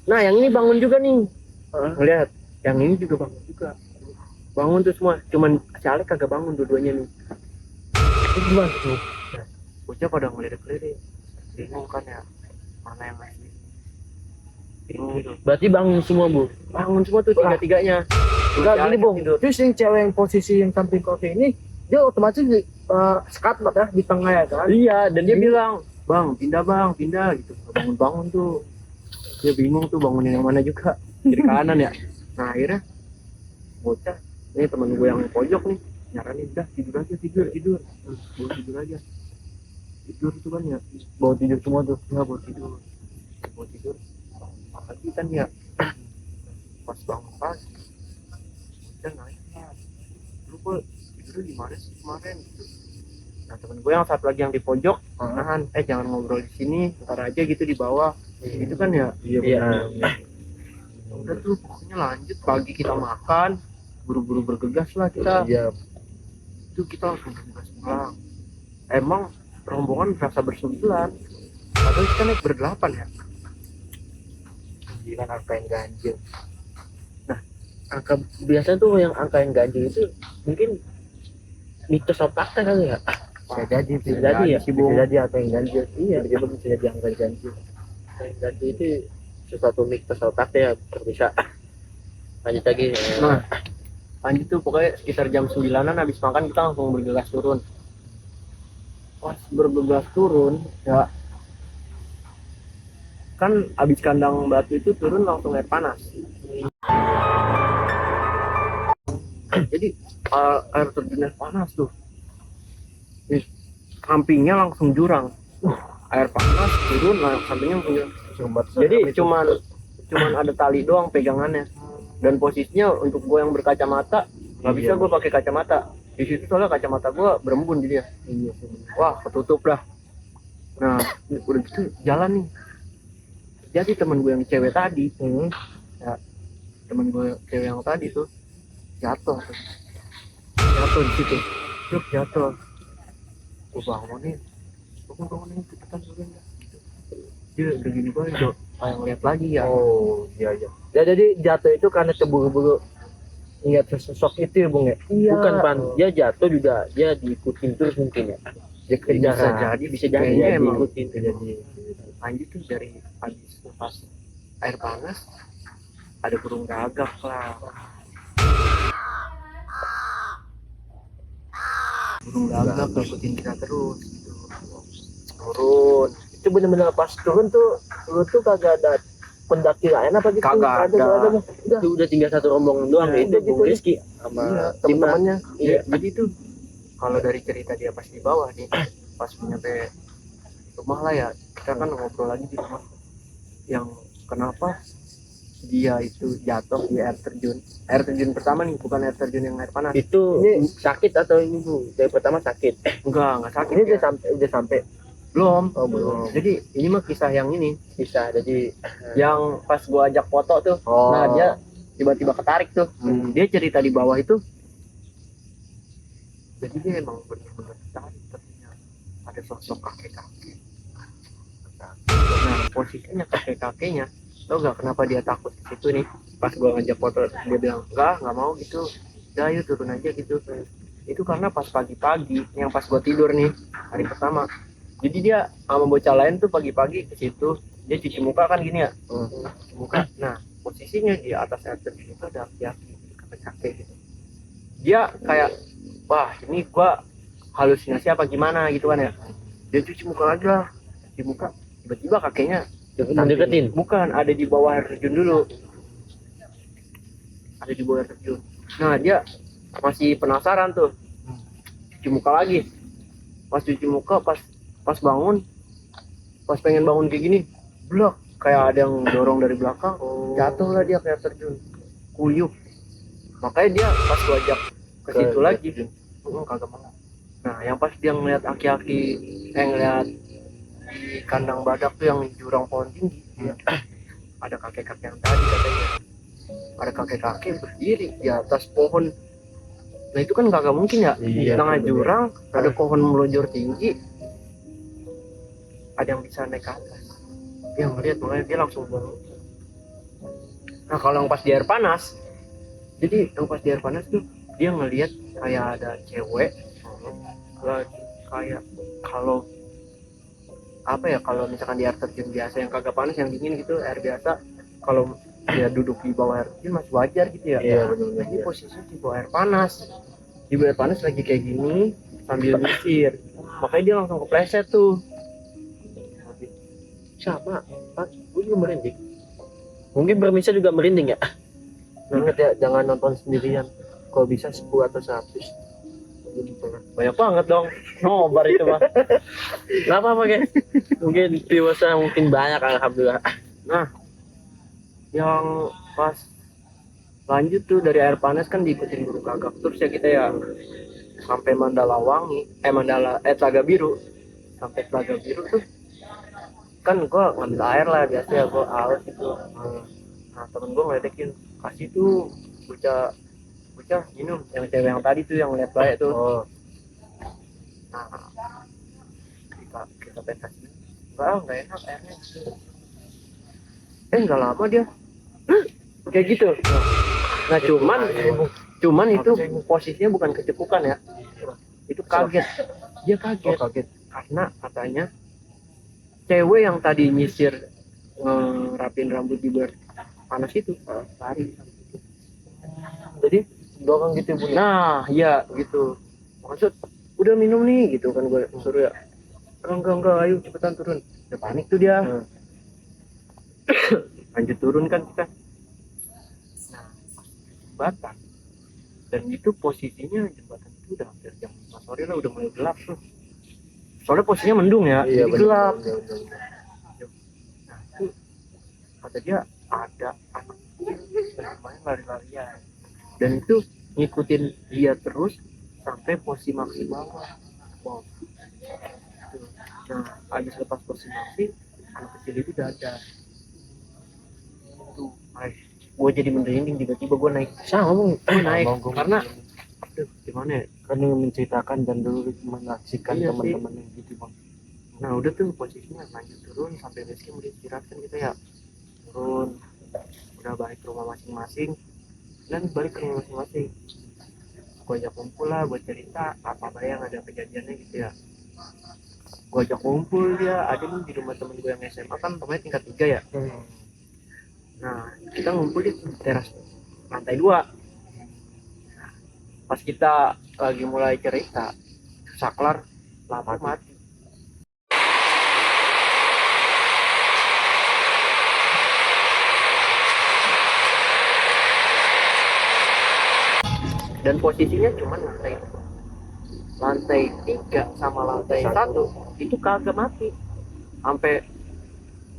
A: Nah yang ini bangun juga nih. Ngeliat, yang ini juga bangun juga. Bangun tuh semua. Cuman si Alex kagak bangun dua-duanya nih.
B: Itu gimana tuh?
A: Bocah pada ngelirik-lirik. Bingung kan ya, mana yang lagi. Bingung tuh.
B: Berarti bangun semua, Bu.
A: Bangun semua tuh tiga-tiganya.
C: Enggak
A: Si
C: gini,
A: Alex
C: Bung.
A: tidur.
C: Terus yang cewek yang posisi yang samping kopi ini, dia otomatis sekat ya di tengah ya kan?
A: Iya, dan dia bilang, bang, pindah gitu. Bangun-bangun tuh. Dia bingung tuh bangunin yang mana juga. Kiri kanan ya. Nah akhirnya, bocah, ini temen gue yang pojok nih, nyaranin, dah tidur aja, tidur. Bawa tidur aja. Tidur tuh kan ya, bawa tidur semua tuh. Nggak bawa tidur. Pagi kan ya, pas bangun pagi, bocah nanya, lu kok tidurnya di mana sih kemarin? Gitu. Nah temen gue yang satu lagi yang di pojok, nahan, jangan ngobrol di sini, ntar aja gitu di bawah. Gitu kan ya.
B: Iya.
A: Udah tuh pokoknya lanjut, pagi kita makan, buru-buru bergegas lah kita.
B: Iya.
A: Itu kita langsung bergegas pulang. Emang rombongan berasa bersembilan, padahal kita naik berdelapan ya.
B: Kan angka yang ganjil. Nah, angka biasa tuh yang angka yang ganjil itu mungkin mitos atau fakta kali ya?
C: Bisa jadi
B: ya.
C: sih, Bung. Bisa jadi apa yang ganjil.
B: Iya.
C: Dia bisa jadi angka ganjil.
B: Angka yang ganjil itu sesuatu mitos atau fakta ya, bisa. Lanjut lagi.
A: Nah, lanjut tuh pokoknya sekitar jam 9-an habis makan kita langsung bergegas turun. Pas bergegas turun ya, kan abis kandang batu itu turun langsung air panas. Jadi air terjun air panas tuh. Nih, sampingnya langsung jurang. Air panas turun, sampingnya langsung jurang. Jadi cuman ada tali doang pegangannya. Dan posisinya untuk gue yang berkacamata, nggak bisa gue pakai kacamata. Di situ soalnya kacamata gue berembun jadi ya. Wah, ketutup dah. Nah, udah gitu jalan nih. Jadi temen gue yang cewek tadi, ya, temen gue cewek yang tadi tuh jatuh di situ, jatuh. Gue bangunin, cepetan turun ya. Dia udah gini gue udah kayak ngeliat lagi ya.
C: Oh iya. Ya jadi jatuh itu karena keburu-buru ingat sosok itu ya, Bung ya?
A: Iya.
B: Bukan Pan, dia jatuh juga dia diikutin terus mungkin ya.
C: Dia kejar.
B: Bisa jadi
A: Kayaknya
B: ya,
A: emang
B: diikutin.
C: Jadi
A: lanjut tuh dari habis lepas air panas ada burung gagak lah. Burung gagak ngikutin kita terus.
C: turun. Itu bener-bener pas turun tuh lu tuh kagak ada pendaki lain apa gitu?
A: Kagak ada.
C: Bang. Itu udah tinggal satu rombongan doang
A: Iya,
C: ya, itu Bung
A: gitu.
C: Rizky sama
A: Iya,
C: teman-temannya. Iya.
A: Jadi itu kalau dari cerita dia pas di bawah nih, pas nyampe rumah lah ya, kita kan ngobrol lagi di rumah yang kenapa dia itu jatuh di air terjun pertama nih, bukan air terjun yang air panas.
C: Itu sakit atau ini Bu? Dari pertama sakit.
A: Enggak sakit.
C: Ini
A: ya.
C: udah sampai
A: Belum.
C: Oh, belum.
A: Jadi ini mah kisah yang ini,
C: Bisa jadi
A: yang pas gua ajak foto tuh.
C: Oh.
A: Nah, dia tiba-tiba ketarik tuh. Dia cerita di bawah itu. Jadi dia emang benar-benar tertarik, ternyata ada sosok kakek-kakek. Nah, posisinya kakek-kakeknya, tau gak kenapa dia takut di situ nih? Pas gua ngajak foto, dia bilang nggak mau gitu. Udah ayo turun aja gitu. Itu karena pas pagi-pagi, yang pas gua tidur nih hari pertama. Jadi dia sama bocah lain tuh pagi-pagi ke situ, dia cuci muka kan gini ya, cuci muka. Nah, posisinya di atas air terjun itu ada aki-aki kakek-kakek gitu. Dia kayak, wah ini gua halusinasi apa gimana gitu kan ya. Dia cuci muka lagi lah, cuci muka. Tiba-tiba kakeknya
C: mendeketin.
A: bukan, ada di bawah air terjun dulu, ada di bawah air terjun. Nah, dia masih penasaran tuh, cuci muka lagi. Pas cuci muka, pas bangun, pas pengen bangun kayak gini, blok, kayak ada yang dorong dari belakang, jatuh lah dia ke air terjun, kuyup. Makanya dia pas gua ajak ke situ lagi, kagak mau. Nah, yang pas dia ngeliat aki-aki, ngeliat di kandang badak tuh yang jurang pohon tinggi, ada kakek-kakek yang tadi katanya, ada kakek-kakek berdiri di atas pohon. Nah itu kan kagak mungkin ya, di tengah jurang ada pohon melonjor tinggi, ada yang bisa naik ke atas. Dia ngeliat, makanya dia langsung bangun. Nah kalau yang pas di air panas, jadi yang pas di air panas tuh dia ngeliat kayak ada cewek, kayak kalau apa ya, kalau misalkan di air terjun biasa yang kagak panas, yang dingin gitu, air biasa, kalau dia duduk di bawah air terjun masih wajar gitu ya.
C: Iya, benar.
A: Ini posisinya di bawah air panas, di bawah air panas lagi kayak gini sambil nyisir, makanya dia langsung kepleset tuh.
C: Sama, Pak, gue juga merinding. Mungkin bermisa juga merinding ya. Ingat ya, jangan nonton sendirian. Kalau bisa 10 atau 100.
A: Banyak banget dong, nobar itu mah.
C: Gak apa-apa guys. Mungkin viewersnya mungkin banyak, alhamdulillah.
A: Nah, yang pas lanjut tuh dari air panas kan diikutin burung gagak terus ya kita ya, sampai Telaga Biru. Sampai Telaga Biru tuh kan gua ngambil air lah, biasa ya gua haus gitu. Nah temen gua ngeledekin, kasih tuh bocah minum, yang cewek yang tadi tuh yang lihat baik tuh. Nah kita pengen kasih, nggak enak airnya. Nggak lama dia kayak gitu. Nah cuman itu posisinya bukan kecepukan ya, itu kaget. Dia kaget karena katanya cewek yang tadi nyisir ngerapin rambut di bar panas itu lari. Jadi
C: Dorong gitu Bu.
A: nah ya gitu, maksud udah minum nih gitu kan, gue suruh ya, enggak ayo cepetan turun. Udah panik tuh dia. Lanjut turun kan kita. Nah jembatan, dan itu posisinya jembatan itu udah hampir jam 5 sore lah, udah mulai gelap tuh, soalnya posisinya mendung ya, jadi gelap. Nah itu kata dia ada anak namanya lari-larian, dan itu ngikutin dia terus sampai posisi maksimal. Wow. Nah habis lepas posisi maksimal, anak kecil itu udah ada tuh. Gue jadi merinding, tiba-tiba gue naik karena aduh gimana ya,
C: Karena menceritakan dan dulu menyaksikan
A: Iya
C: teman-teman yang gitu Bang.
A: nah udah tuh posisinya lanjut turun sampai base camp, istirahatkan kita ya, turun udah balik ke rumah masing-masing, dan balik ke rumah masing-masing gue ajak kumpul lah buat cerita apa bayang ada kejadiannya gitu ya. Gue ajak kumpul, dia ada nih di rumah temen gue yang SMA kan, temennya tingkat 3 ya. Nah kita ngumpul di teras lantai 2. Pas kita lagi mulai cerita, saklar lampu mati. dan posisinya cuma lantai 3 sama lantai 1 itu kagak mati, sampai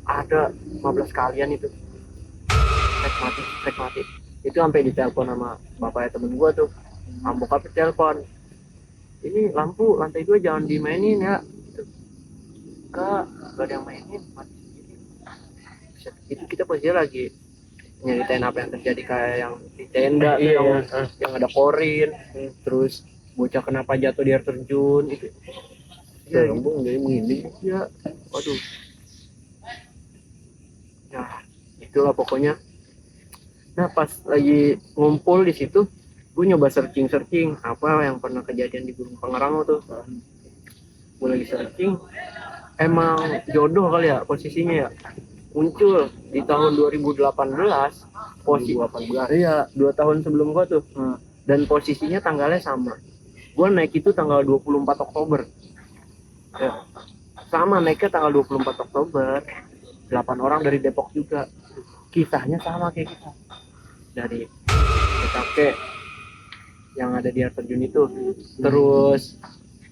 A: ada 15 kalian itu trek mati itu, sampai ditelepon sama bapaknya temen gua tuh, bokapnya telepon, ini lampu lantai 2 jangan dimainin ya gitu. Gak ada yang mainin, mati sendiri. Itu kita posisinya lagi nyeritain apa yang terjadi, kayak yang di tenda tuh, yang ada korin, terus bocah kenapa jatuh di air terjun itu. Ya,
B: Bung jadi begini.
A: ya, waduh. Ya, itulah pokoknya. Nah, pas lagi ngumpul di situ, gue nyoba searching apa yang pernah kejadian di Gunung Pangrango tuh. Gue lagi searching, emang jodoh kali ya posisinya ya. Muncul di tahun 2018, posisi 2018. Iya, 2 tahun sebelum gua tuh. Dan posisinya tanggalnya sama. Gua naik itu tanggal 24 Oktober. Ya. Sama naiknya tanggal 24 Oktober. 8 orang dari Depok juga. Kisahnya sama kayak kita. Dari kakek yang ada di air terjun itu. Terus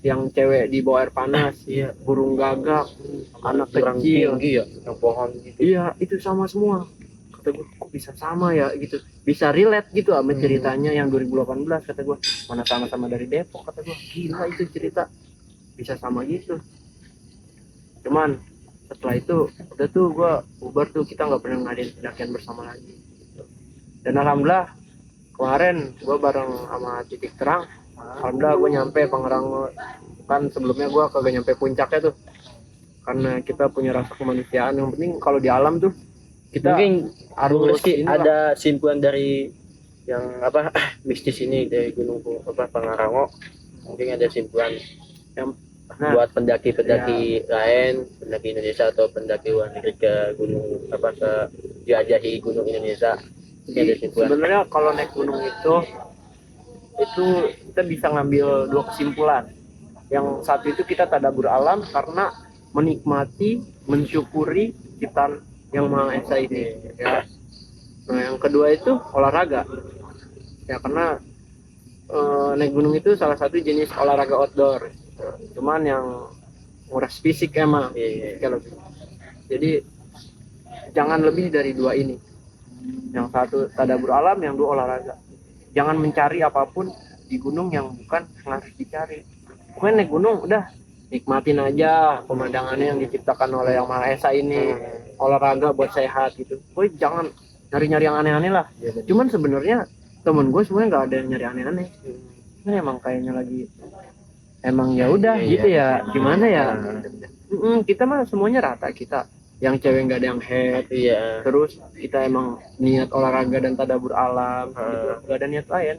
A: yang cewek di bawah air panas, burung gagak, anak kecil,
B: tinggi ya, yang pohon gitu.
A: Iya, itu sama semua. Kata gue, kok bisa sama ya gitu. Bisa relate gitu sama ceritanya yang 2018, kata gue. Mana sama-sama dari Depok, kata gue. Gila itu cerita. Bisa sama gitu. Cuman setelah itu udah tuh gue bubar tuh, kita nggak pernah ngadain pendakian bersama lagi. Dan alhamdulillah kemarin gue bareng sama Titik Terang, alhamdulillah gue nyampe Pangrango. Kan sebelumnya gue kagak nyampe puncaknya tuh, karena kita punya rasa kemanusiaan. Yang penting kalau di alam tuh kita
B: Mungkin
A: harus
B: ada simpulan dari yang apa mistis ini dari Gunung Pangrango. Mungkin ada simpulan yang buat pendaki-pendaki lain, pendaki Indonesia atau pendaki luar negeri ke gunung ke jajahi gunung Indonesia. Mungkin ada simpulan.
A: Sebenarnya kalau naik gunung itu kita bisa ngambil 2 kesimpulan. Yang satu itu kita tadabbur alam karena menikmati, mensyukuri ciptaan yang Maha Esa ini, ya. Nah, yang kedua itu olahraga. Ya, karena naik gunung itu salah satu jenis olahraga outdoor. Cuman yang nguras fisik emang. Kalau jadi jangan lebih dari 2 ini. Yang satu tadabbur alam, yang 2 olahraga. Jangan mencari apapun di gunung yang bukan harus dicari. Pokoknya naik gunung udah nikmatin aja pemandangannya yang diciptakan oleh yang Maha Esa ini. Olahraga buat sehat gitu. Gue jangan nyari-nyari yang aneh-aneh lah. Cuman sebenarnya temen gue semuanya nggak ada yang nyari aneh-aneh. Ini emang kayaknya lagi emang ya udah gitu ya. Gimana ya? Kita mah semuanya rata kita. Yang cewek nggak ada yang head. Terus kita emang niat olahraga dan tadabbur alam. Gitu. Nggak ada niat lain.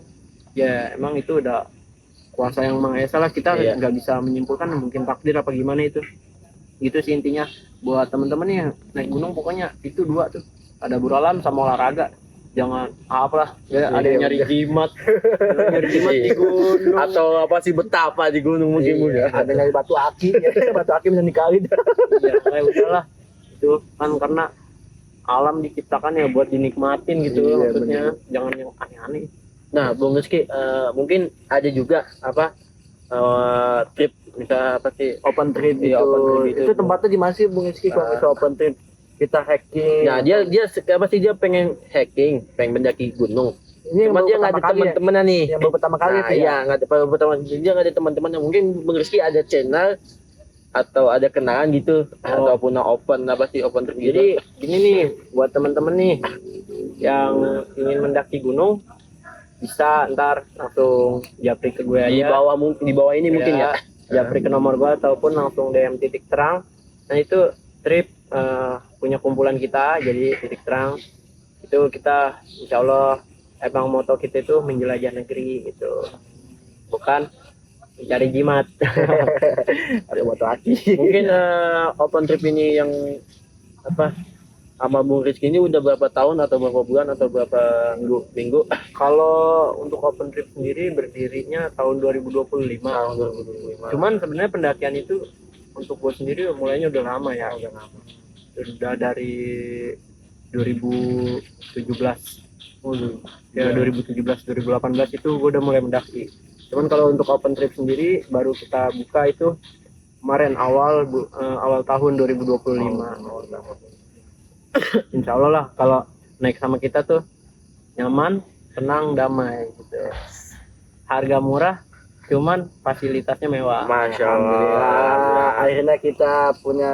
A: Ya emang itu udah kuasa yang Maha Esa lah, kita nggak bisa menyimpulkan, mungkin takdir apa gimana itu. Gitu sih intinya. Buat temen-temen nih naik gunung pokoknya itu 2 tuh, tadabbur alam sama olahraga. Jangan apalah ada yang nyari jimat, di gunung
B: Atau apa sih betapa di gunung mungkin ya.
A: ada nyari batu aki, batu aki bisa dikali. Ya kayak udahlah itu kan, karena alam diciptakan ya buat dinikmatin gitu maksudnya. Jangan yang aneh-aneh.
B: Nah, Bung Rizky, mungkin ada juga trip bisa
A: open trip gitu. Itu tempatnya di mana sih Bung Rizky kalau bisa open trip? Kita hiking.
B: Nah, dia pengen hiking, pengen mendaki gunung.
A: Ini
B: Cuma dia nggak ada teman-temannya nih.
A: Yang baru pertama kali
B: Nah, iya, nggak ada pertama dia nggak ada teman-temannya. Mungkin Bung Rizky ada channel atau ada kenalan gitu, ataupun open trip gitu.
A: Jadi gini nih buat teman-teman nih yang ingin mendaki gunung, bisa ntar langsung japri ke gue aja
B: di bawah ini mungkin ya.
A: Japri ke nomor gue ataupun langsung DM Titik Terang. Nah itu trip punya kumpulan kita, jadi Titik Terang itu kita insya Allah emang moto kita itu menjelajah negeri gitu, bukan mencari jimat. Ada moto hati.
B: Mungkin open trip ini yang sama Bung Rizky ini udah berapa tahun atau berapa bulan atau berapa minggu?
A: Kalau untuk open trip sendiri berdirinya tahun 2025. Cuman sebenarnya pendakian itu untuk gue sendiri mulainya udah lama ya, udah dari 2017. Ya 2017 2018 itu gue udah mulai mendaki. Cuman kalau untuk open trip sendiri baru kita buka itu kemarin awal tahun 2025. Insya Allah lah kalau naik sama kita tuh nyaman, tenang, damai gitu. Harga murah, cuman fasilitasnya mewah.
C: Masya
B: Alhamdulillah, akhirnya kita punya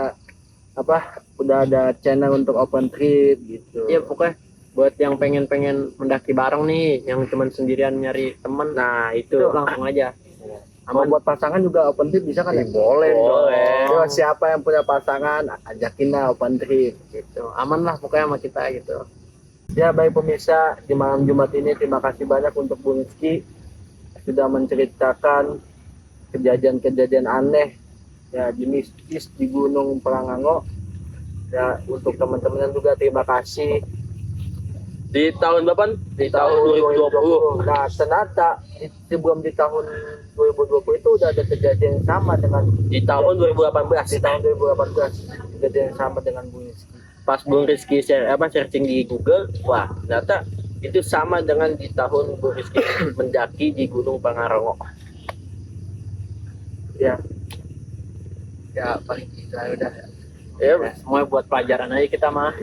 B: udah ada channel untuk open trip gitu.
A: Iya pokoknya buat yang pengen mendaki bareng nih, yang cuman sendirian nyari temen,
C: Nah
A: itu
C: itu
A: langsung aja.
B: Aman buat pasangan juga open trip bisa kan ya?
C: boleh dong.
B: Yo, siapa yang punya pasangan ajakin lah open trip.
A: Gitu. Aman lah pokoknya sama kita gitu.
B: Ya baik pemirsa, di malam Jumat ini terima kasih banyak untuk Bung Rizky sudah menceritakan kejadian-kejadian aneh ya di mistis di Gunung Parangango. Ya untuk teman-teman juga terima kasih.
C: Di tahun berapa? Di tahun 2020.
B: Nah ternyata sebelum di tahun 2020 itu udah ada kejadian yang sama dengan
C: Di tahun 2018.
B: di tahun 2018 kejadian yang sama dengan Bung Rizky.
C: Pas Bung Rizky searching di Google, wah ternyata itu sama dengan di tahun Bung Rizky mendaki di Gunung Pangarango.
B: Ya
A: Ya paling kita udah.
C: Ya,
A: Ya, semua buat pelajaran aja kita mah.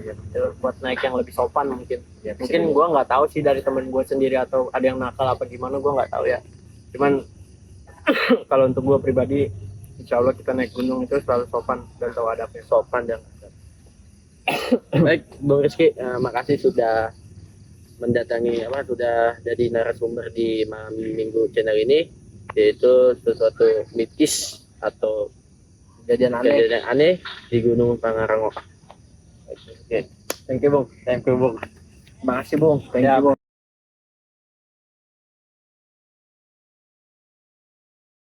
A: Buat naik yang lebih sopan mungkin.
B: Ya,
A: Mungkin gua nggak tahu sih dari temen gua sendiri atau ada yang nakal apa gimana gua nggak tahu ya. Cuman kalau untuk gua pribadi, insya Allah kita naik gunung itu selalu sopan dan tahu adabnya.
C: sopan dan baik Bung Rizky, makasih sudah mendatangi sudah jadi narasumber di malam minggu channel ini, yaitu sesuatu mitis atau
B: kejadian aneh.
C: kejadian aneh di Gunung Pangarango. Oke.
A: Thank you Bung.
C: Thank you Bung.
B: Makasih Bung. Thank
A: Ya.
B: you Bung.